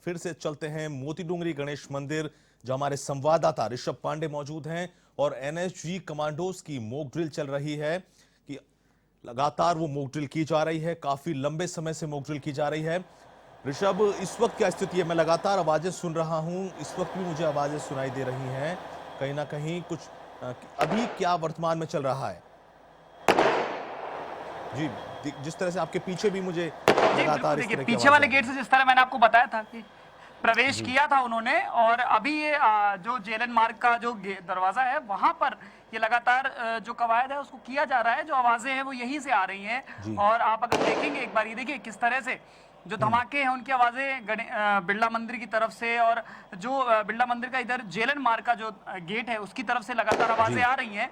फिर से चलते हैं मोती डूंगरी गणेश मंदिर, जहां हमारे संवाददाता ऋषभ पांडे मौजूद हैं और एनएसजी कमांडोज की मॉक ड्रिल चल रही है कि लगातार वो मॉक ड्रिल की जा रही है, काफी लंबे समय से मॉक ड्रिल की जा रही है। ऋषभ, इस वक्त क्या स्थिति है? मैं लगातार आवाजें सुन रहा हूं, इस वक्त भी मुझे आवाजें सुनाई दे रही हैं, कहीं ना कहीं कुछ अभी क्या वर्तमान में चल रहा है? जी, जिस तरह से आपके पीछे भी मुझे लगातार इस तरह की पीछे वाले गेट से जिस तरह मैंने आपको बताया था कि प्रवेश किया था उन्होंने, और अभी ये जो जेलन मार्ग का जो दरवाजा है वहां पर ये लगातार जो कवायद है उसको किया जा रहा है। जो आवाजें हैं वो यहीं से आ रही हैं, और आप अगर देखेंगे एक बार, ये देखिए किस तरह से जो धमाके हैं उनकी आवाजें बिरला मंदिर की तरफ से, और जो बिरला मंदिर का इधर जेलन मार्ग का जो गेट है उसकी तरफ से लगातार आवाजें आ रही हैं,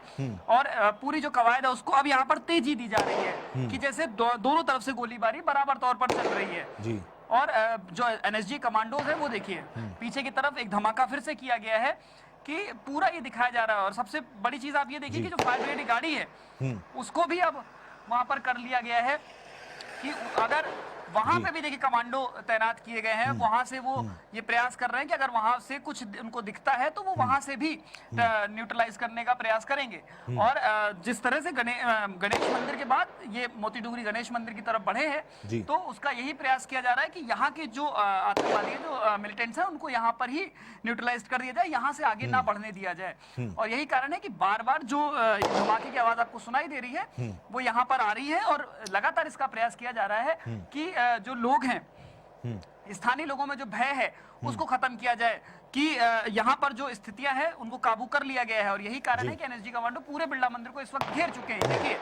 और पूरी जो कवायद है उसको अब यहाँ पर तेजी दी जा रही है कि जैसे दोनों तरफ से गोलीबारी बराबर तौर पर चल रही है जी। और जो एनएसजी कमांडोज है वो देखिए पीछे की तरफ एक धमाका फिर से किया गया है कि पूरा ये दिखाया जा रहा है। और सबसे बड़ी चीज आप ये देखिए कि जो फायर ब्रिगेड की गाड़ी है उसको भी अब वहां पर कर लिया गया है कि अगर वहां पे भी देखिए कमांडो तैनात किए गए हैं, वहां से वो ये प्रयास कर रहे हैं कि अगर वहां से कुछ उनको दिखता है तो वो वहां से भी न्यूट्रलाइज करने का प्रयास करेंगे। और जिस तरह से गणेश मंदिर के बाद ये मोती डूंगरी गणेश मंदिर की तरफ बढ़े हैं, तो उसका यही प्रयास किया जा रहा है कि यहाँ के जो आतंकवादी जो मिलिटेंट्स हैं उनको यहाँ पर ही न्यूट्रलाइज कर दिया जाए, यहाँ से आगे ना बढ़ने दिया जाए। और यही कारण है कि बार बार जो धमाके की आवाज आपको सुनाई दे रही है वो यहाँ पर आ रही है, और लगातार इसका प्रयास किया जा रहा है कि जो लोग हैं, स्थानीय लोगों में जो भय है उसको खत्म किया जाए, कि यहाँ पर जो स्थितियां हैं उनको काबू कर लिया गया है। और यही कारण है कि एनएसजी कमांडो पूरे बिरला मंदिर को इस वक्त घेर चुके हैं। देखिए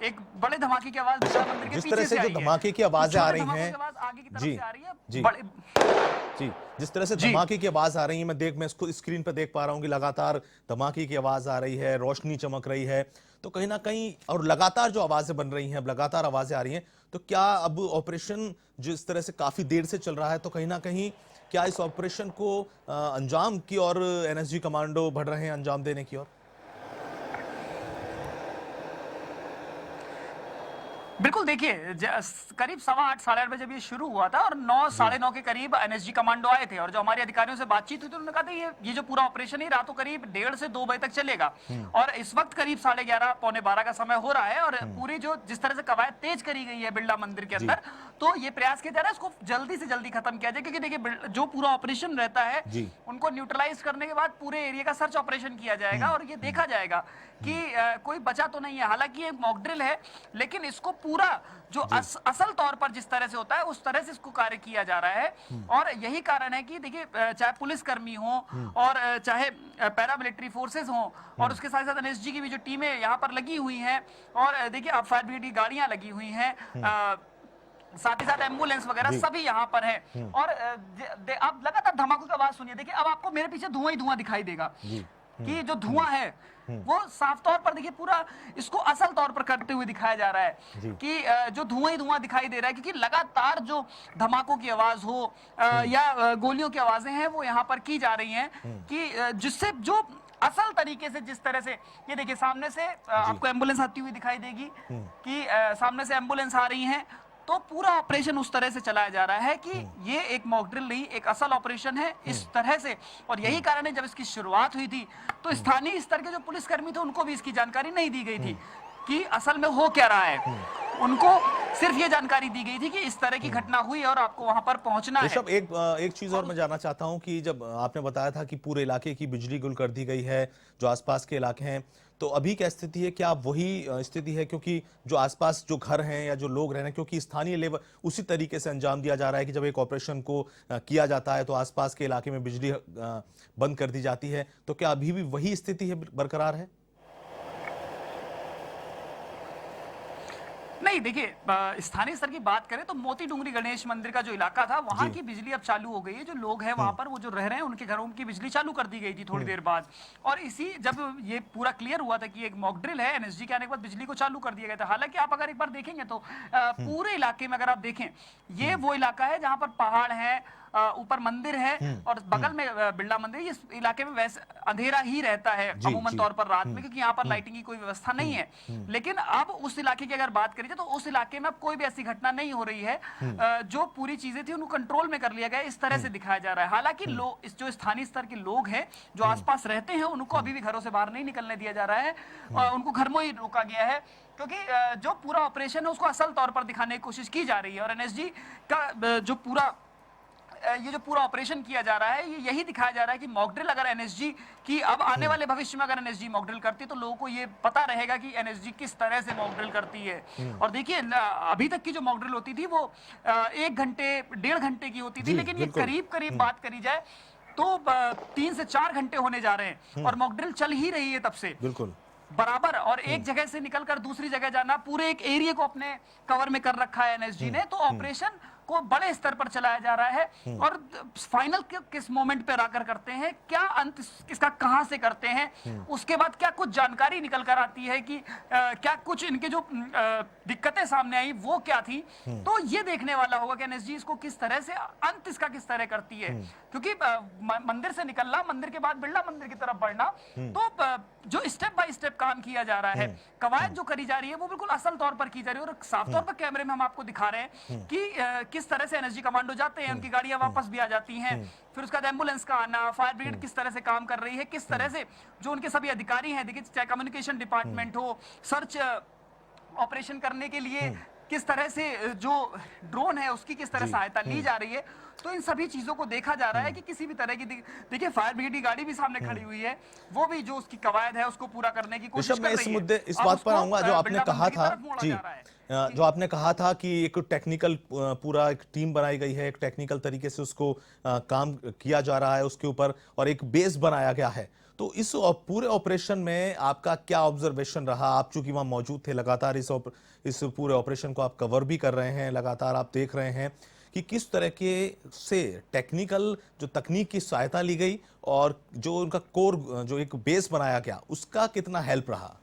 एक बड़े धमाके की आवाज बिरला मंदिर के जिस पीछे तरह से जो धमाके की आवाजें आ रही हैं, आगे की तरफ से आ रही है, जी जी, जिस तरह से धमाके की आवाज आ रही है, मैं इसको स्क्रीन पर देख पा रहा हूं कि लगातार धमाके की आवाज आ रही है, रोशनी चमक रही है, तो कहीं ना कहीं और लगातार जो आवाजें बन रही हैं, अब लगातार आवाजें आ रही हैं, तो क्या अब ऑपरेशन जिस तरह से काफी देर से चल रहा है, तो कहीं ना कहीं क्या इस ऑपरेशन को अंजाम की और एनएसजी कमांडो बढ़ रहे हैं अंजाम देने की ओर? बिल्कुल, देखिए करीब 8:15 साढ़े 8 बजे जब ये शुरू हुआ था और 9 साढ़े 9 के करीब एनएसजी कमांडो आए थे, और जो हमारे अधिकारियों से बातचीत हुई तो उन्होंने कहा था ये जो पूरा ऑपरेशन ही रातों करीब 1:30 से 2 बजे तक चलेगा। और इस वक्त करीब 11:30 पौने 12 का समय हो रहा है, और पूरी जो जिस तरह से कवायद तेज करी गई है बिरला मंदिर के अंदर, तो ये प्रयास किया जा रहा है इसको जल्दी से जल्दी खत्म किया जाए, क्योंकि देखिए जो पूरा ऑपरेशन रहता है उनको न्यूट्रलाइज करने के बाद पूरे एरिया का सर्च ऑपरेशन किया जाएगा और ये देखा जाएगा कि कोई बचा तो नहीं है। हालांकि ये मॉक ड्रिल है, लेकिन इसको पूरा जो असल तौर पर जिस तरह से होता है उस तरह से इसको कार्य किया जा रहा है। और यही कारण है कि देखिए चाहे पुलिसकर्मी हो और चाहे पैरामिलिट्री फोर्सेस हो, और उसके साथ साथ एनएसजी की भी जो टीमें यहाँ पर लगी हुई हैं, और देखिए अब फायर ब्रिगेड की गाड़ियां लगी हुई हैं, साथ ही साथ एम्बुलेंस वगैरह सभी यहाँ पर है। और आप लगातार धमाकों की आवाज सुनिए, देखिए अब आपको मेरे पीछे धुआं ही धुआं दिखाई देगा कि जो धुआं है वो साफ तौर पर देखिए पूरा इसको असल तौर पर करते हुए दिखाया जा रहा है कि जो धुआं ही धुआं दिखाई दे रहा है, क्योंकि लगातार जो धमाकों की आवाज हो या गोलियों की आवाजें हैं वो यहाँ पर की जा रही हैं, कि जिससे जो असल तरीके से जिस तरह से ये देखिए सामने से आपको एम्बुलेंस आती हुई दिखाई देगी कि सामने से एम्बुलेंस आ रही हैं, तो पूरा ऑपरेशन उस तरह से चलाया जा रहा है कि ये एक मॉक ड्रिल नहीं, एक असल ऑपरेशन है इस तरह से। और यही कारण है जब इसकी शुरुआत हुई थी तो स्थानीय स्तर के जो पुलिसकर्मी थे उनको भी इसकी जानकारी नहीं दी गई थी कि असल में हो क्या रहा है। उनको सिर्फ ये जानकारी दी गई थी कि इस तरह की घटना हुई और आपको वहां पर पहुंचना है। एक चीज और मैं जानना चाहता हूं कि जब आपने बताया था कि पूरे इलाके की बिजली गुल कर दी गई है, जो आसपास के इलाके हैं, तो अभी क्या स्थिति है? क्या वही स्थिति है? क्योंकि जो आसपास जो घर हैं या जो लोग रह रहे हैं, क्योंकि स्थानीय लेवल उसी तरीके से अंजाम दिया जा रहा है कि जब एक ऑपरेशन को किया जाता है तो आसपास के इलाके में बिजली बंद कर दी जाती है, तो क्या अभी भी वही स्थिति है, बरकरार है? नहीं, देखिए स्थानीय स्तर की बात करें तो मोती डूंगरी गणेश मंदिर का जो इलाका था वहां की बिजली अब चालू हो गई है। जो लोग हैं वहां पर वो जो रह रहे हैं उनके घरों की बिजली चालू कर दी गई थी थोड़ी देर बाद। और इसी जब ये पूरा क्लियर हुआ था कि एक मॉक ड्रिल है, एनएसजी के आने के बाद बिजली को चालू कर दिया गया था। हालांकि आप अगर एक बार देखेंगे तो पूरे इलाके में अगर आप देखें, ये वो इलाका है जहां पर पहाड़ है ऊपर मंदिर है और बगल में बिरला मंदिर, इस इलाके में वैसे अंधेरा ही रहता है अमूमन तौर पर रात में, क्योंकि यहाँ पर लाइटिंग की कोई व्यवस्था नहीं है। लेकिन अब उस इलाके की अगर बात करी जाए तो उस इलाके में अब कोई भी ऐसी घटना नहीं हो रही है। जो पूरी चीजें थी उनको कंट्रोल में कर लिया गया, इस तरह से दिखाया जा रहा है। हालांकि लोग, जो स्थानीय स्तर के लोग हैं जो आसपास रहते हैं, उनको अभी भी घरों से बाहर नहीं निकलने दिया जा रहा है और उनको घर में ही रोका गया है, क्योंकि जो पूरा ऑपरेशन है उसको असल तौर पर दिखाने की कोशिश की जा रही है। और एनएसजी का जो पूरा ऑपरेशन किया जा रहा है, ये यही दिखाया जा रहा है कि मॉकड्रिल अगर एनएसजी की अब आने वाले भविष्य में अगर एनएसजी मॉकड्रिल करती है तो लोगों को ये पता रहेगा कि एनएसजी किस तरह से मॉकड्रिल करती है। और देखिए, अभी तक की जो मॉकड्रिल होती थी वो 1 घंटे 1.5 घंटे की होती थी, लेकिन ये करीब बात करी जाए तो 3 से 4 घंटे होने जा रहे हैं और मॉकड्रिल चल ही रही है तब से बिल्कुल बराबर। और एक जगह से निकलकर दूसरी जगह जाना, पूरे एक एरिया को अपने कवर में कर रखा है एनएसजी ने। तो ऑपरेशन को बड़े स्तर पर चलाया जा रहा है और फाइनल किस मोमेंट पर आकर करते हैं, क्या अंत इसका कहां से करते हैं, उसके बाद क्या कुछ जानकारी निकल कर आती है कि क्या कुछ इनके जो दिक्कतें सामने आई वो क्या थी, तो ये देखने वाला होगा कि एनएसजी इसको किस तरह से अंत इसका किस तरह करती है। क्योंकि मंदिर से निकलना, मंदिर के बाद बिरला मंदिर की तरफ बढ़ना, तो जो स्टेप बाय स्टेप काम किया जा रहा है, कवायद जो करी जा रही है वो बिल्कुल असल तौर पर की जा रही है। और साफ तौर पर कैमरे में हम आपको दिखा रहे हैं कि किस तरह से एनएसजी कमांडो जाते हैं, उनकी गाड़ियां वापस भी आ जाती हैं, फिर उसका एम्बुलेंस का आना, फायर ब्रिगेड किस तरह से काम कर रही है, किस तरह से जो उनके सभी अधिकारी हैं, देखिए चाहे कम्युनिकेशन डिपार्टमेंट हो, सर्च ऑपरेशन करने के लिए किस तरह से जो ड्रोन है उसकी किस तरह सहायता ली जा रही है। तो इन सभी चीजों को देखा जा रहा है कि किसी भी तरह की, देखिए फायर ब्रिगेड की गाड़ी भी सामने खड़ी हुई है, वो भी जो उसकी कवायद है उसको पूरा करने की कोशिश कर रही है। इस मुद्दे, इस बात पर आऊंगा जो आपने कहा था जी, जो आपने कहा था कि एक टेक्निकल पूरा एक टीम बनाई गई है, एक टेक्निकल तरीके से उसको काम किया जा रहा है उसके ऊपर और एक बेस बनाया गया है। तो इस पूरे ऑपरेशन में आपका क्या ऑब्जर्वेशन रहा? आप चूंकि वहां मौजूद थे, लगातार इस पूरे ऑपरेशन को आप कवर भी कर रहे हैं, लगातार आप देख रहे हैं कि किस तरह के से टेक्निकल जो तकनीक की सहायता ली गई और जो उनका कोर जो एक बेस बनाया गया उसका कितना हेल्प रहा?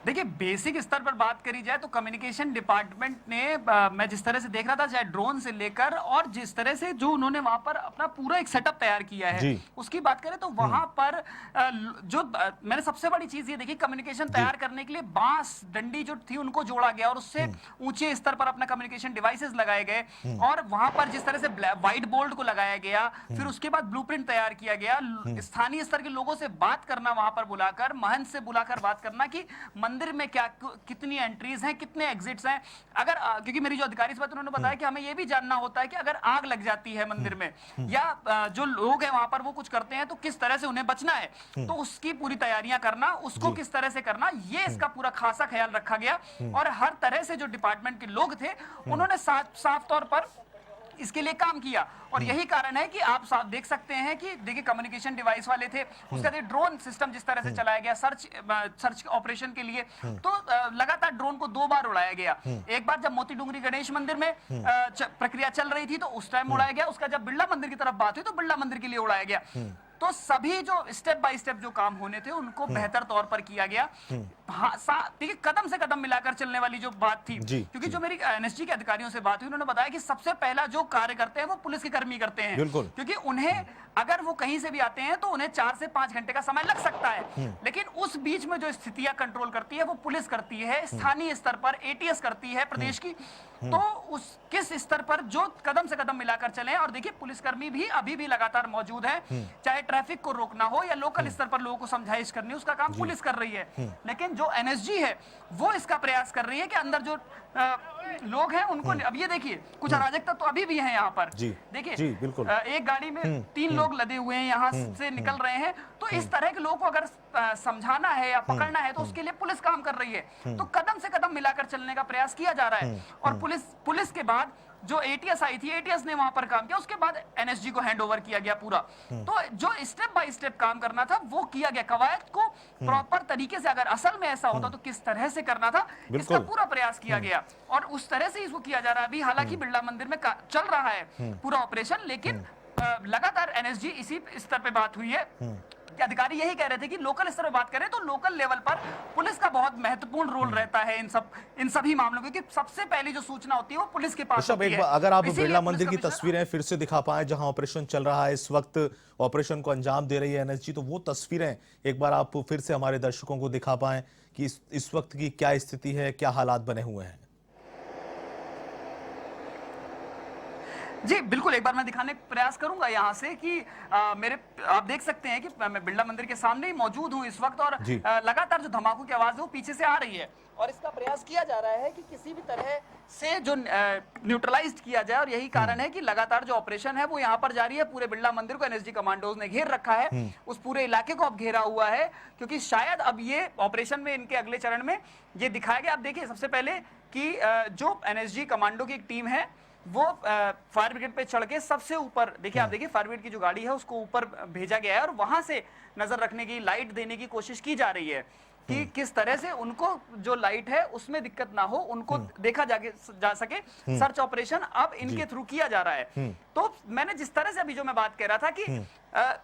देखिए, बेसिक स्तर पर बात करी जाए तो कम्युनिकेशन डिपार्टमेंट ने, मैं जिस तरह से देख रहा था, चाहे ड्रोन से लेकर और जिस तरह से जो उन्होंने वहां पर अपना पूरा एक सेटअप तैयार किया है उसकी बात करें तो वहां पर जो मैंने सबसे बड़ी चीज ये देखी, कम्युनिकेशन तैयार करने के लिए बांस डंडी जो थी उनको जोड़ा गया और उससे ऊंचे स्तर पर अपना कम्युनिकेशन डिवाइसेस लगाए गए और वहां पर जिस तरह से व्हाइट बोर्ड को लगाया गया, फिर उसके बाद ब्लूप्रिंट तैयार किया गया, स्थानीय स्तर के लोगों से बात करना, वहां पर बुलाकर, महंत से बुलाकर बात करना कि मंदिर में क्या कितनी एंट्रीज हैं, कितने एग्जिट्स हैं। अगर क्योंकि मेरी जो अधिकारी से उन्होंने बताया कि हमें यह भी जानना होता है कि अगर आग लग जाती है मंदिर में या जो लोग हैं वहां पर वो कुछ करते हैं तो किस तरह से उन्हें बचना है, तो उसकी पूरी तैयारियां करना, उसको किस तरह से करना, ये इसका पूरा खासा ख्याल रखा गया। और हर तरह से जो डिपार्टमेंट के लोग थे उन्होंने साफ तौर पर इसके लिए काम किया। और यही कारण है कि आप देख सकते हैं कि देखिए कम्युनिकेशन डिवाइस वाले थे, उसके बाद ड्रोन सिस्टम जिस तरह से चलाया गया सर्च ऑपरेशन के लिए, तो लगातार ड्रोन को 2 बार उड़ाया गया। एक बार जब मोती डूंगरी गणेश मंदिर में प्रक्रिया चल रही थी तो उस टाइम उड़ाया गया, उसका जब बिरला मंदिर की तरफ बात हुई तो बिरला मंदिर के लिए उड़ाया गया। तो सभी जो स्टेप बाय स्टेप जो काम होने थे उनको बेहतर तौर पर किया गया। देखिए, कदम से कदम मिलाकर चलने वाली जो बात थी, क्योंकि जो मेरी एनएसजी के अधिकारियों से बात हुई, उन्होंने बताया कि सबसे पहला जो कार्य करते हैं वो पुलिस के कर्मी करते हैं, क्योंकि उन्हें अगर वो कहीं से भी आते हैं तो उन्हें 4 से 5 घंटे का समय लग सकता है, लेकिन उस बीच में जो स्थितियां कंट्रोल करती है वो पुलिस करती है, स्थानीय स्तर पर एटीएस करती है प्रदेश की। तो उस किस स्तर पर जो कदम से कदम मिलाकर चले, और देखिए पुलिसकर्मी भी अभी भी लगातार मौजूद है, चाहे ट्रैफिक को रोकना हो या लोकल स्तर पर लोगों को समझाइश करनी, उसका काम पुलिस कर रही है। लेकिन जो एनएसजी है वो इसका प्रयास कर रही है कि अंदर जो लोग हैं उनको, अब ये देखिए कुछ अराजकता तो अभी भी है यहाँ पर। देखिए एक गाड़ी में 3 लोग लदे हुए हैं, यहाँ से निकल रहे हैं, तो इस तरह के लोगों को अगर समझाना है या पकड़ना है तो उसके लिए पुलिस काम कर रही है। तो कदम से कदम मिलाकर चलने का प्रयास किया जा रहा है। और पुलिस के बाद जो एटीएस आई थी, एटीएस ने वहां पर काम किया, उसके बाद एनएसजी को हैंडओवर किया गया पूरा। तो जो स्टेप बाय स्टेप काम करना था वो किया गया, कवायद को प्रॉपर तरीके से, अगर असल में ऐसा होता तो किस तरह से करना था, इसका पूरा प्रयास किया गया और उस तरह से इसको किया जा रहा है। अभी हालांकि बिरला मंदिर में चल रहा है पूरा ऑपरेशन, लेकिन लगातार एनएसजी इसी स्तर पे बात हुई है अधिकारी यही कह रहे थे कि लोकल स्तर पर बात करें तो लोकल लेवल पर पुलिस का बहुत महत्वपूर्ण रोल रहता है इन सभी मामलों में, क्योंकि सबसे पहली जो सूचना होती है वो पुलिस के पास ऋषभ, होती एक है। बार अगर आप इसीलिए बिरला पुलिस मंदिर की कमिश्नर तस्वीरें फिर से दिखा पाएं जहां ऑपरेशन चल रहा है इस वक्त, ऑपरेशन को अंजाम दे रही है एनएसजी, तो वो तस्वीरें एक बार आप फिर से हमारे दर्शकों को दिखा पाएं कि इस वक्त की क्या स्थिति है, क्या हालात बने हुए हैं। जी बिल्कुल, एक बार मैं दिखाने का प्रयास करूंगा यहाँ से कि आप देख सकते हैं कि मैं बिरला मंदिर के सामने ही मौजूद हूँ इस वक्त, और जी। लगातार जो धमाकों की आवाज है वो पीछे से आ रही है, और इसका प्रयास किया जा रहा है कि किसी भी तरह से जो न्यूट्रलाइज्ड किया जाए, और यही कारण है कि लगातार जो ऑपरेशन है वो यहाँ पर जारी है। पूरे बिरला मंदिर को एनएसजी कमांडोज ने घेर रखा है, उस पूरे इलाके को अब घेरा हुआ है, क्योंकि शायद अब ये ऑपरेशन में इनके अगले चरण में ये दिखाया गया। आप देखिए सबसे पहले कि जो एनएसजी कमांडो की एक टीम है वो फायर ब्रिगेड पे चढ़ के सबसे ऊपर, देखिए आप देखिए फायर ब्रिगेड की जो गाड़ी है उसको ऊपर भेजा गया है, और वहां से नजर रखने की, लाइट देने की कोशिश की जा रही है कि किस तरह से उनको जो लाइट है उसमें दिक्कत ना हो, उनको देखा जा सके। सर्च ऑपरेशन अब इनके थ्रू किया जा रहा है। तो मैंने जिस तरह से अभी जो मैं बात कह रहा था कि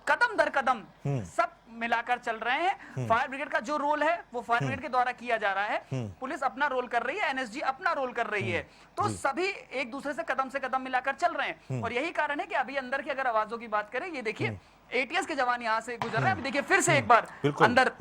कदम दर कदम सब मिलाकर चल रहे हैं। फायर ब्रिगेड का जो रोल है वो फायर ब्रिगेड के द्वारा किया जा रहा है, पुलिस अपना रोल कर रही है, एनएसजी अपना रोल कर रही है, तो सभी एक दूसरे से कदम मिलाकर चल रहे हैं। और यही कारण है कि अभी अंदर की अगर आवाजों की बात करें, ये देखिए एटीएस के जवान यहाँ से गुजर रहे हैं। अभी देखिए फिर से एक बार अंदर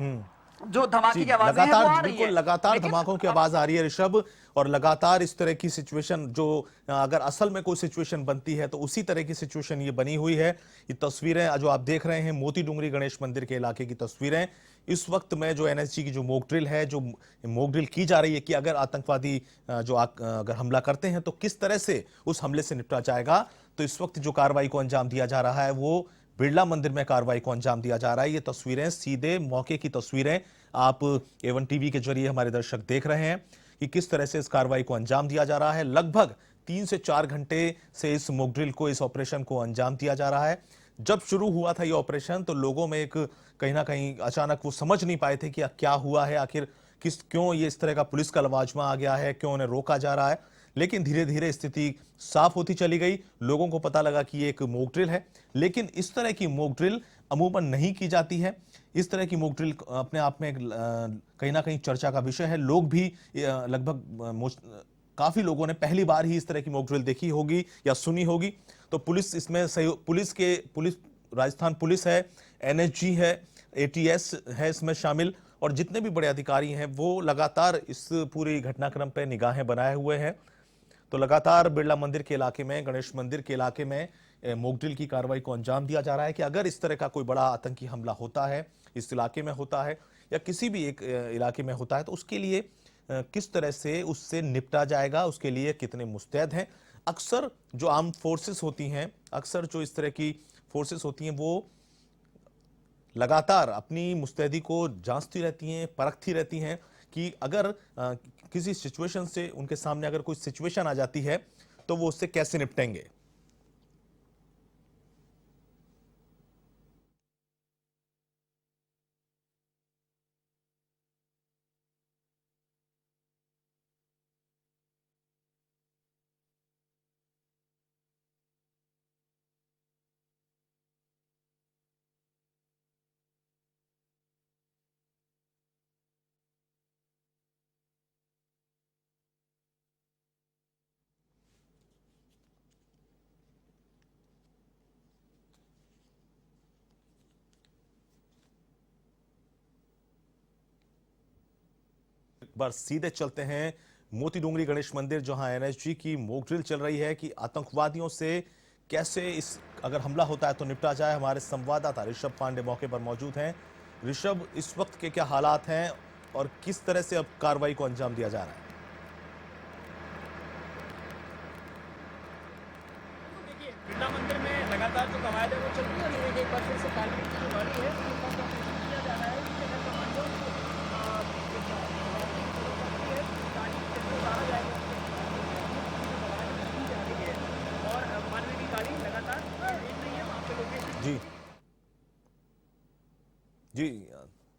जो धमाके की आवाज है वो आ रही है, लगातार धमाकों की आवाज आ रही है ऋषभ, और लगातार इस तरह की सिचुएशन जो अगर असल में कोई सिचुएशन बनती है तो उसी तरह की सिचुएशन ये बनी हुई है। ये तस्वीरें जो आप देख रहे हैं मोती डूंगरी गणेश मंदिर के इलाके की तस्वीरें, इस वक्त में जो एनएसजी की जो मॉक ड्रिल है, जो मॉक ड्रिल की जा रही है कि अगर आतंकवादी अगर हमला करते हैं तो किस तरह से उस हमले से निपटा जाएगा। तो इस वक्त जो कार्रवाई को अंजाम दिया जा रहा है वो बिरला मंदिर में कार्रवाई को अंजाम दिया जा रहा है। ये तस्वीरें सीधे मौके की तस्वीरें आप A1 टीवी के जरिए हमारे दर्शक देख रहे हैं कि किस तरह से इस कार्रवाई को अंजाम दिया जा रहा है। लगभग 3 से 4 घंटे से इस मॉक ड्रिल को, इस ऑपरेशन को अंजाम दिया जा रहा है। जब शुरू हुआ था ये ऑपरेशन तो लोगों में एक कहीं ना कहीं अचानक वो समझ नहीं पाए थे कि क्या हुआ है, आखिर क्यों ये इस तरह का पुलिस का लवाजमा आ गया है, क्यों उन्हें रोका जा रहा है। लेकिन धीरे धीरे स्थिति साफ होती चली गई, लोगों को पता लगा कि ये एक मॉक ड्रिल है। लेकिन इस तरह की मॉक ड्रिल अमूमन नहीं की जाती है। इस तरह की मॉक ड्रिल अपने आप में कहीं ना कहीं चर्चा का विषय है। लोग भी लगभग काफी लोगों ने पहली बार ही इस तरह की मॉक ड्रिल देखी होगी या सुनी होगी। तो पुलिस इसमें पुलिस राजस्थान पुलिस है, एनएसजी है, एटीएस है इसमें शामिल, और जितने भी बड़े अधिकारी हैं वो लगातार इस पूरी घटनाक्रम पर निगाहें बनाए हुए हैं। तो लगातार बिरला मंदिर के इलाके में, गणेश मंदिर के इलाके में मॉक ड्रिल की कार्रवाई को अंजाम दिया जा रहा है कि अगर इस तरह का कोई बड़ा आतंकी हमला होता है, इस इलाके में होता है या किसी भी एक इलाके में होता है, तो उसके लिए किस तरह से उससे निपटा जाएगा, उसके लिए कितने मुस्तैद हैं। अक्सर जो आर्म्ड फोर्सेस होती हैं, अक्सर जो इस तरह की फोर्सेस होती हैं, वो लगातार अपनी मुस्तैदी को जांचती रहती हैं, परखती रहती हैं कि अगर किसी सिचुएशन से उनके सामने अगर कोई सिचुएशन आ जाती है तो वो उससे कैसे निपटेंगे। एक बार सीधे चलते हैं मोती डूंगरी गणेश मंदिर, जहां एनएसजी की मॉक ड्रिल चल रही है कि आतंकवादियों से कैसे इस अगर हमला होता है तो निपटा जाए। हमारे संवाददाता ऋषभ पांडे मौके पर मौजूद हैं। ऋषभ, इस वक्त के क्या हालात हैं और किस तरह से अब कार्रवाई को अंजाम दिया जा रहा है? देखिए बिरला मंदिर में लगातार जो कवायद है वो चल रही है, और एक बार फिर से कार्रवाई की जो गाड़ी है उसका ऑपरेशन किया जा रहा है कि अगर कमांडो जी जी,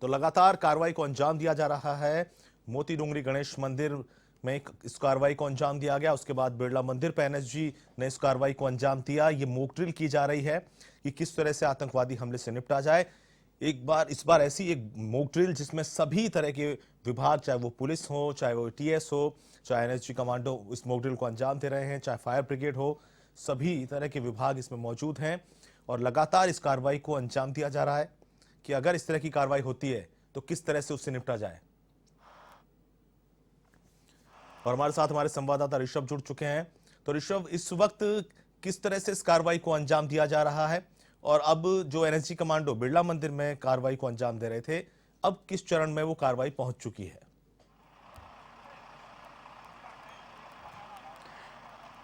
तो लगातार कार्रवाई को अंजाम दिया जा रहा है। मोती डूंगरी गणेश मंदिर में इस कार्रवाई को अंजाम दिया गया, उसके बाद बिरला मंदिर पर एनएसजी ने इस कार्रवाई को अंजाम दिया। ये मॉक ड्रिल की जा रही है कि किस तरह से आतंकवादी हमले से निपटा जाए। एक बार इस बार ऐसी एक मॉक ड्रिल जिसमें सभी तरह के विभाग, चाहे वो पुलिस हो, चाहे वो टीएस हो, चाहे एनएसजी कमांडो, इस मॉक ड्रिल को अंजाम दे रहे हैं, चाहे फायर ब्रिगेड हो, सभी तरह के विभाग इसमें मौजूद हैं और लगातार इस कार्रवाई को अंजाम दिया जा रहा है कि अगर इस तरह की कार्रवाई होती है तो किस तरह से उससे निपटा जाए। और हमारे साथ हमारे संवाददाता ऋषभ जुड़ चुके हैं। तो ऋषभ, इस वक्त किस तरह से इस कार्रवाई को अंजाम दिया जा रहा है और अब जो एनएसजी कमांडो बिरला मंदिर में कार्रवाई को अंजाम दे रहे थे, अब किस चरण में वो कार्रवाई पहुंच चुकी है?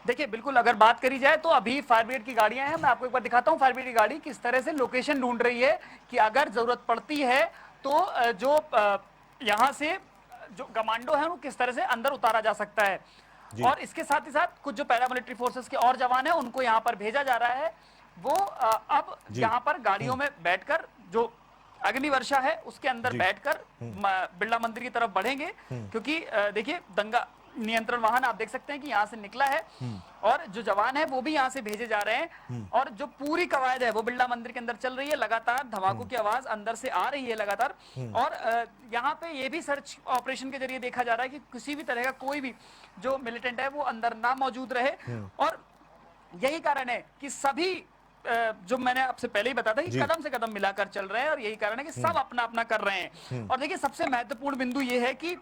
देखिए, बिल्कुल अगर बात करी जाए तो अभी फायर ब्रिगेड की गाड़ियां हैं। मैं आपको एक बार दिखाता हूं फायर ब्रिगेड की गाड़ी किस तरह से लोकेशन ढूंढ रही है कि अगर जरूरत पड़ती है तो जो यहां से जो कमांडो है वो किस तरह से अंदर उतारा जा सकता है। और इसके साथ ही साथ कुछ जो पैरामिलिट्री फोर्सेस के और जवान है उनको यहाँ पर भेजा जा रहा है। वो अब यहाँ पर गाड़ियों में बैठकर जो अग्नि वर्षा है उसके अंदर बैठकर बिरला मंदिर की तरफ बढ़ेंगे, क्योंकि देखिए दंगा नियंत्रण वाहन आप देख सकते हैं कि यहाँ से निकला है और जो जवान है वो भी यहाँ से भेजे जा रहे हैं और जो पूरी कवायद है वो बिरला मंदिर के अंदर चल रही है। लगातार धमाकों की आवाज अंदर से आ रही है लगातार। और यहाँ पे ये भी सर्च ऑपरेशन के जरिए देखा जा रहा है कि किसी भी तरह का कोई भी जो मिलिटेंट है वो अंदर ना मौजूद रहे। और यही कारण है कि सभी जो मैंने आपसे पहले ही बताया था कि कदम से कदम मिलाकर चल रहे हैं और यही कारण है कि सब अपना अपना कर रहे हैं। और देखिए सबसे महत्वपूर्ण बिंदु ये है कि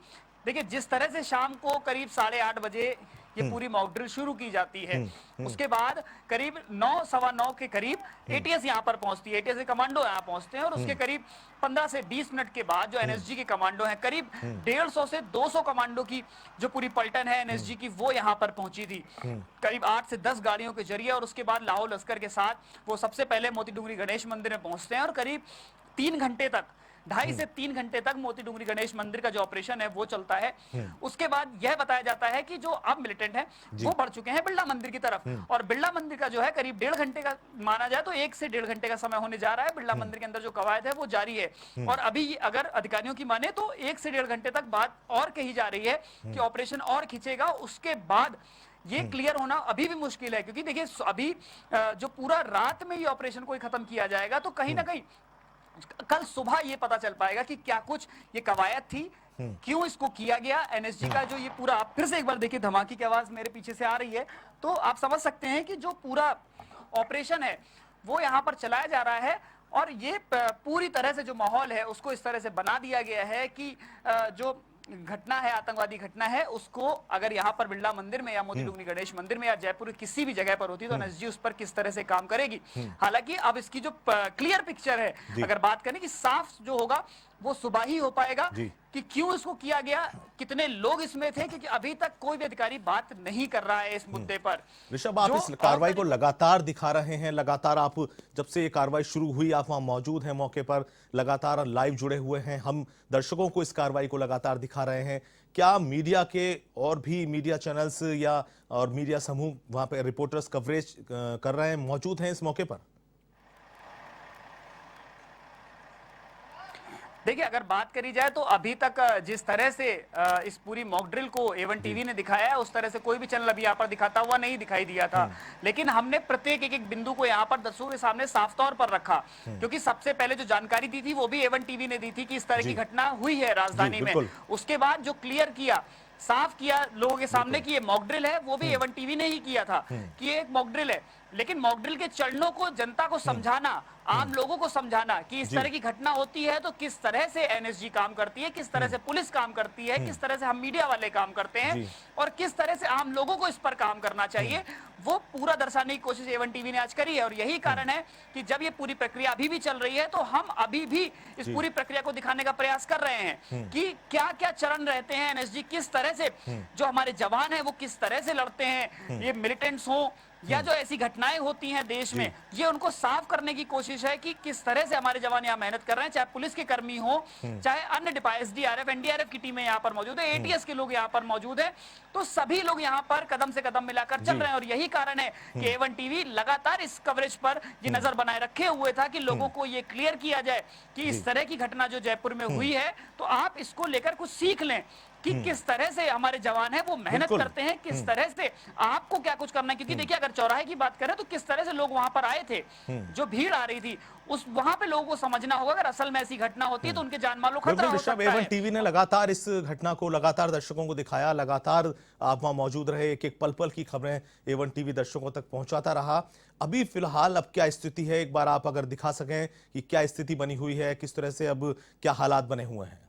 देखिए जिस तरह से शाम को करीब 8:30 बजे ये पूरी मॉक ड्रिल शुरू की जाती है, उसके बाद करीब 9 सवा 9 के करीब एटीएस यहाँ पर पहुंचती है, एटीएस के कमांडो यहाँ पहुंचते हैं और उसके करीब 15 से 20 मिनट के बाद जो एनएसजी के कमांडो हैं, करीब 150 से 200 कमांडो की जो पूरी पलटन है एनएसजी की वो यहाँ पर पहुंची थी करीब 8 से 10 गाड़ियों के जरिए। और उसके बाद लाहौल लश्कर के साथ वो सबसे पहले मोती डूंगरी गणेश मंदिर में पहुंचते हैं और करीब 3 घंटे तक 2.5 से 3 घंटे तक मोती डूंगरी गणेश मंदिर का जो ऑपरेशन है वो चलता है। उसके बाद यह बताया जाता है कि जो अब मिलिटेंट है वो बढ़ चुके हैं बिरला मंदिर की तरफ और बिरला मंदिर का जो है करीब 1.5 घंटे का माना जाए तो 1 से 1.5 घंटे का समय होने जा रहा है। बिरला मंदिर के अंदर जो कवायद है वो जारी है और अभी अगर अधिकारियों की माने तो 1 से 1.5 घंटे तक बात और कही जा रही है कि ऑपरेशन और खींचेगा। उसके बाद ये क्लियर होना अभी भी मुश्किल है, क्योंकि देखिए अभी जो पूरा रात में ये ऑपरेशन कोई खत्म किया जाएगा तो कहीं ना कहीं कल सुबह ये पता चल पाएगा कि क्या कुछ ये कवायद थी, क्यों इसको किया गया। एनएसजी का जो ये पूरा, आप फिर से एक बार देखिए धमाके की आवाज मेरे पीछे से आ रही है तो आप समझ सकते हैं कि जो पूरा ऑपरेशन है वो यहाँ पर चलाया जा रहा है और ये पूरी तरह से जो माहौल है उसको इस तरह से बना दिया गया है कि जो घटना है, आतंकवादी घटना है, उसको अगर यहाँ पर बिरला मंदिर में या मोती डूंगरी गणेश मंदिर में या जयपुर किसी भी जगह पर होती तो एनएसजी उस पर किस तरह से काम करेगी। हालांकि अब इसकी जो क्लियर पिक्चर है अगर बात करें कि साफ जो होगा वो सुबह ही हो पाएगा कि क्यों इसको किया गया, कितने लोग इसमें थे, क्योंकि अभी तक कोई भी अधिकारी बात नहीं कर रहा है इस मुद्दे पर। ऋषभ, आप इस कार्रवाई को लगातार दिखा रहे हैं, लगातार आप जब से ये कार्रवाई शुरू हुई आप वहां मौजूद हैं मौके पर, लगातार लाइव जुड़े हुए हैं, हम दर्शकों को इस कार्रवाई को लगातार दिखा रहे हैं। क्या मीडिया के और भी मीडिया चैनल्स या और मीडिया समूह वहां पे रिपोर्टर्स कवरेज कर रहे हैं, मौजूद हैं इस मौके पर? देखिए अगर बात करी जाए तो अभी तक जिस तरह से इस पूरी मॉक ड्रिल को A1 टीवी ने दिखाया है उस तरह से कोई भी चैनल अभी यहाँ पर दिखाता हुआ नहीं दिखाई दिया था। लेकिन हमने प्रत्येक एक बिंदु को यहाँ पर दर्शकों के सामने साफ तौर पर रखा, क्योंकि सबसे पहले जो जानकारी दी थी वो भी A1 टीवी ने दी थी कि इस तरह की घटना हुई है राजधानी में। उसके बाद जो क्लियर किया, साफ किया लोगों के सामने कि ये मॉक ड्रिल है, वो भी A1 टीवी ने ही किया था कि ये एक मॉक ड्रिल है। लेकिन मॉक ड्रिल के चरणों को जनता को समझाना, आम लोगों को समझाना कि इस तरह की घटना होती है तो किस तरह से एनएसजी काम करती है, किस तरह से पुलिस काम करती है, किस तरह से हम मीडिया वाले काम करते हैं और किस तरह से आम लोगों को इस पर काम करना चाहिए, वो पूरा दर्शाने की कोशिश A1 टीवी ने आज करी है। और यही कारण है कि जब ये पूरी प्रक्रिया अभी भी चल रही है तो हम अभी भी इस पूरी प्रक्रिया को दिखाने का प्रयास कर रहे हैं कि क्या क्या चरण रहते हैं, एनएसजी किस तरह से, जो हमारे जवान है वो किस तरह से लड़ते हैं, ये मिलिटेंट्स हो या जो ऐसी घटनाएं होती हैं देश में, ये उनको साफ करने की कोशिश है कि किस तरह से हमारे जवान यहाँ मेहनत कर रहे हैं, चाहे पुलिस के कर्मी हो, चाहे अन्य एसडीआरएफ एनडीआरएफ की टीमें यहाँ पर मौजूद है, एटीएस के लोग यहाँ पर मौजूद है, तो सभी लोग यहाँ पर कदम से कदम मिलाकर चल रहे हैं। और यही कारण है कि A1 टीवी लगातार इस कवरेज पर ये नजर बनाए रखे हुए था कि लोगों को ये क्लियर किया जाए कि इस तरह की घटना जो जयपुर में हुई है तो आप इसको लेकर कुछ सीख लें कि किस तरह से हमारे जवान हैं वो मेहनत बिल्कुल। करते हैं, किस तरह से आपको क्या कुछ करना है। क्योंकि देखिए अगर चौराहे की बात करें तो किस तरह से लोग वहां पर आए थे, जो भीड़ आ रही थी उस वहां पे लोगों को समझना होगा अगर असल में ऐसी घटना होती है तो उनके जान माल को खतरा बिल्कुल हो ऋषभ, सकता A1 है। टीवी ने लगातार इस घटना को लगातार दर्शकों को दिखाया, लगातार आप वहां मौजूद रहे, एक एक पल पल की खबरें A1 टीवी दर्शकों तक पहुंचाता रहा। अभी फिलहाल अब क्या स्थिति है, एक बार आप अगर दिखा सकें कि क्या स्थिति बनी हुई है, किस तरह से अब क्या हालात बने हुए हैं।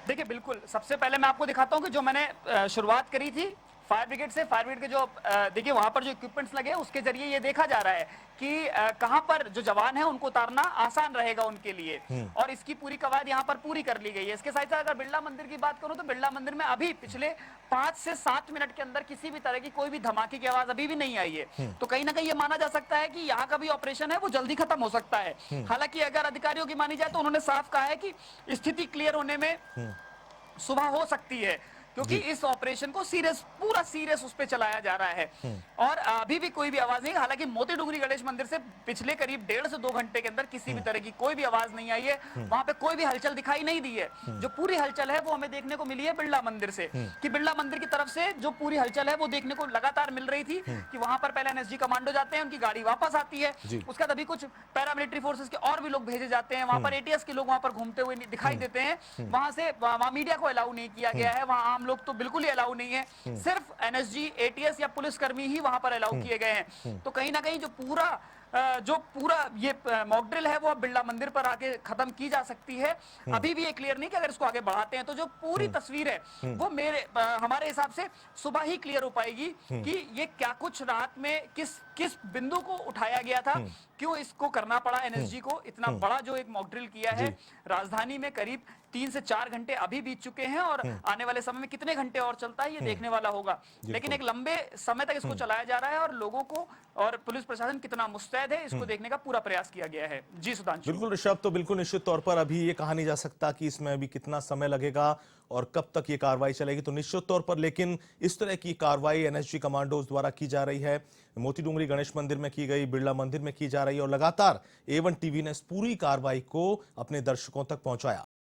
देखिए बिल्कुल, सबसे पहले मैं आपको दिखाता हूं कि जो मैंने शुरुआत करी थी फायर ब्रिगेड से, फायर ब्रिगेड के जो देखिए वहां पर जो इक्विपमेंट्स लगे हैं उसके जरिए ये देखा जा रहा है कि कहां पर जो जवान है उनको उतारना आसान रहेगा उनके लिए, और इसकी पूरी कवायद यहां पर पूरी कर ली गई है। इसके साथ साथ अगर बिरला मंदिर की बात करूं तो बिरला मंदिर में अभी पिछले 5 से 7 मिनट के अंदर किसी भी तरह की कोई भी धमाके की आवाज अभी भी नहीं आई है। तो कहीं ना कहीं ये माना जा सकता है कि यहाँ का भी ऑपरेशन है वो जल्दी खत्म हो सकता है। हालांकि अगर अधिकारियों की मानी जाए तो उन्होंने साफ कहा है कि स्थिति क्लियर होने में सुबह हो सकती है, क्योंकि इस ऑपरेशन को पूरा सीरियस उस पे चलाया जा रहा है और अभी भी कोई भी आवाज नहीं। हालांकि मोती डुंगरी गणेश मंदिर से पिछले करीब 1.5 से 2 घंटे के अंदर किसी भी तरह की कोई भी आवाज नहीं आई है, वहां पे कोई भी हलचल दिखाई नहीं दी है। जो पूरी हलचल है वो हमें देखने को मिली है बिरला मंदिर से, कि बिरला मंदिर की तरफ से जो पूरी हलचल है वो देखने को लगातार मिल रही थी कि वहां पर पहले एनएसजी कमांडो जाते हैं, उनकी गाड़ी वापस आती है, उसके बाद अभी कुछ पैरामिलिट्री फोर्सेस के और भी लोग भेजे जाते हैं, वहां पर एटीएस के लोग वहां पर घूमते हुए दिखाई देते हैं। वहां से वहां मीडिया को अलाउ नहीं किया गया है, वहां आम लोग तो बिल्कुल ही अलाउ नहीं है, सिर्फ एनएसजी, एटीएस या पुलिसकर्मी ही वहां पर अलाउ किए गए हैं। तो कहीं ना कहीं जो पूरा ये मॉक ड्रिल है वो अब बिरला मंदिर पर आके खत्म की जा सकती है। अभी भी ये क्लियर नहीं कि अगर इसको आगे बढ़ाते हैं तो जो पूरी तस्वीर है वो हमारे हिसाब से सुबह ही क्लियर हो पाएगी कि ये क्या कुछ रात में किस बिंदु को उठाया गया था, क्यों इसको करना पड़ा एनएसजी को, इतना बड़ा जो एक मॉक ड्रिल किया है। राजधानी में करीब 3 से 4 घंटे अभी बीत चुके हैं और आने वाले समय में कितने घंटे और चलता है ये देखने वाला होगा, लेकिन एक लंबे समय तक इसको चलाया जा रहा है और लोगों को और पुलिस प्रशासन कितना मुस्तैद है इसको देखने का पूरा प्रयास किया गया है। जी सुधांशु। बिल्कुल ऋषभ, तो बिल्कुल निश्चित तौर पर अभी ये कहा नहीं जा सकता कि इसमें अभी कितना समय लगेगा और कब तक ये कार्रवाई चलेगी, तो निश्चित तौर पर लेकिन इस तरह की कार्रवाई एनएसजी कमांडोज द्वारा की जा रही है, मोती डुंगरी गणेश मंदिर में की गई, बिरला मंदिर में की जा रही है और लगातार A1 टीवी ने इस पूरी कार्रवाई को अपने दर्शकों तक पहुंचाया।